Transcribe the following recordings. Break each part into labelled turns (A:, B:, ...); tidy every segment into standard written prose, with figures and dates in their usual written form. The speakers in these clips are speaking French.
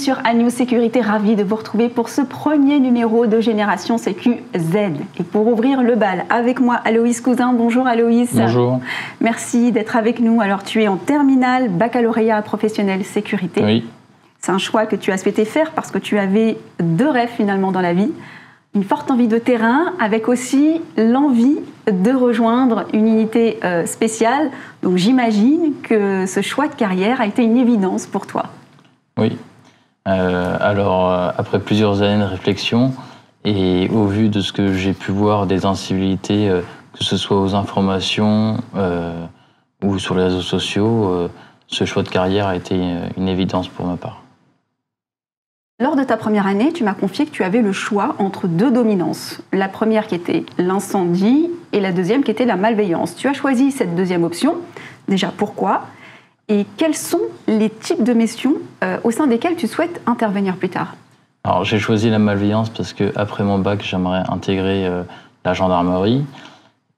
A: sur Agnew Sécurité, ravi de vous retrouver pour ce premier numéro de Génération CQZ. Et pour ouvrir le bal, avec moi Aloïs Cousin. Bonjour Aloïs.
B: Bonjour.
A: Merci d'être avec nous. Alors tu es en terminale baccalauréat professionnel sécurité.
B: Oui.
A: C'est un choix que tu as souhaité faire parce que tu avais deux rêves finalement dans la vie. Une forte envie de terrain avec aussi l'envie de rejoindre une unité spéciale. Donc j'imagine que ce choix de carrière a été une évidence pour toi.
B: Oui. Après plusieurs années de réflexion et au vu de ce que j'ai pu voir des incivilités, que ce soit aux informations ou sur les réseaux sociaux, ce choix de carrière a été une évidence pour ma part.
A: Lors de ta première année, tu m'as confié que tu avais le choix entre deux dominances. La première qui était l'incendie et la deuxième qui était la malveillance. Tu as choisi cette deuxième option. Déjà, pourquoi ? Et quels sont les types de missions au sein desquelles tu souhaites intervenir plus tard ?
B: Alors, j'ai choisi la malveillance parce qu'après mon bac, j'aimerais intégrer la gendarmerie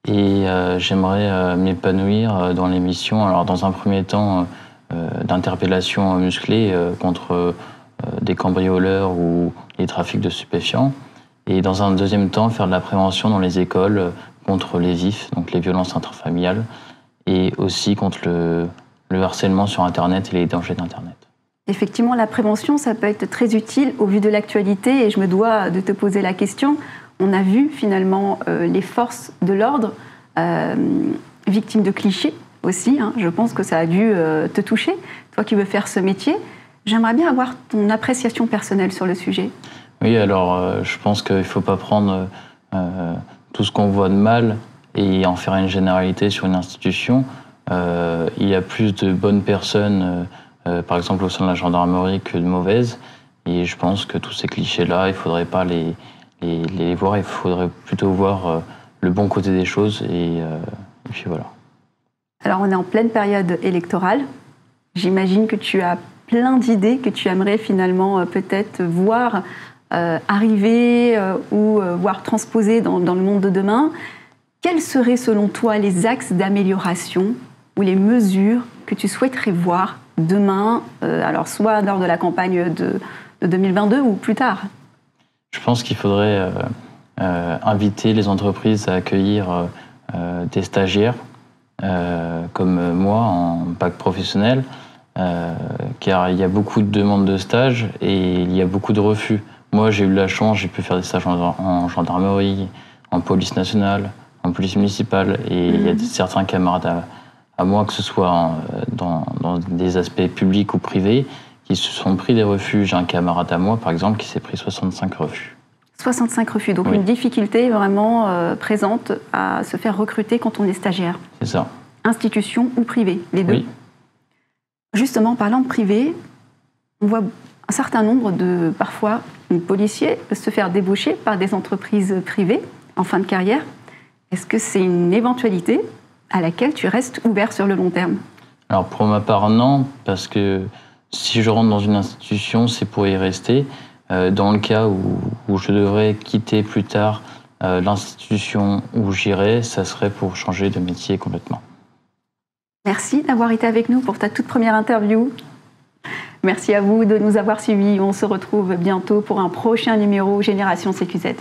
B: et j'aimerais m'épanouir dans les missions. Alors, dans un premier temps, d'interpellation musclée contre des cambrioleurs ou les trafics de stupéfiants. Et dans un deuxième temps, faire de la prévention dans les écoles contre les VIF, donc les violences intrafamiliales, et aussi contre le harcèlement sur Internet et les dangers d'Internet.
A: Effectivement, la prévention, ça peut être très utile au vu de l'actualité et je me dois de te poser la question. On a vu finalement les forces de l'ordre victimes de clichés aussi. Je pense que ça a dû te toucher, toi qui veux faire ce métier. J'aimerais bien avoir ton appréciation personnelle sur le sujet.
B: Oui, alors je pense qu'il ne faut pas prendre tout ce qu'on voit de mal et en faire une généralité sur une institution. Il y a plus de bonnes personnes, par exemple au sein de la gendarmerie, que de mauvaises. Et je pense que tous ces clichés-là, il ne faudrait pas les voir, il faudrait plutôt voir le bon côté des choses. Et puis voilà. Alors
A: on est en pleine période électorale. J'imagine que tu as plein d'idées que tu aimerais finalement peut-être voir arriver ou voir transposer dans le monde de demain. Quels seraient selon toi les axes d'amélioration ou les mesures que tu souhaiterais voir demain, alors soit lors de la campagne de 2022 ou plus tard ?
B: Je pense qu'il faudrait inviter les entreprises à accueillir des stagiaires comme moi en bac professionnel. Car il y a beaucoup de demandes de stages et il y a beaucoup de refus. Moi, j'ai eu la chance, j'ai pu faire des stages en gendarmerie, en police nationale, en police municipale. Et il y a certains camarades à moi, que ce soit dans des aspects publics ou privés, qui se sont pris des refus. J'ai un camarade à moi, par exemple, qui s'est pris 65 refus. 65 refus, donc oui. Une difficulté vraiment présente à se faire recruter quand on est stagiaire. C'est ça.
A: Institution ou privé, les deux.
B: Oui.
A: Justement, parlant de privé, on voit un certain nombre de, parfois, policiers se faire débaucher par des entreprises privées en fin de carrière. Est-ce que c'est une éventualité à laquelle tu restes ouvert sur le long terme ?
B: Alors pour ma part, non, parce que si je rentre dans une institution, c'est pour y rester. Dans le cas où je devrais quitter plus tard l'institution où j'irai, ça serait pour changer de métier complètement.
A: Merci d'avoir été avec nous pour ta toute première interview. Merci à vous de nous avoir suivis. On se retrouve bientôt pour un prochain numéro Génération CQZ.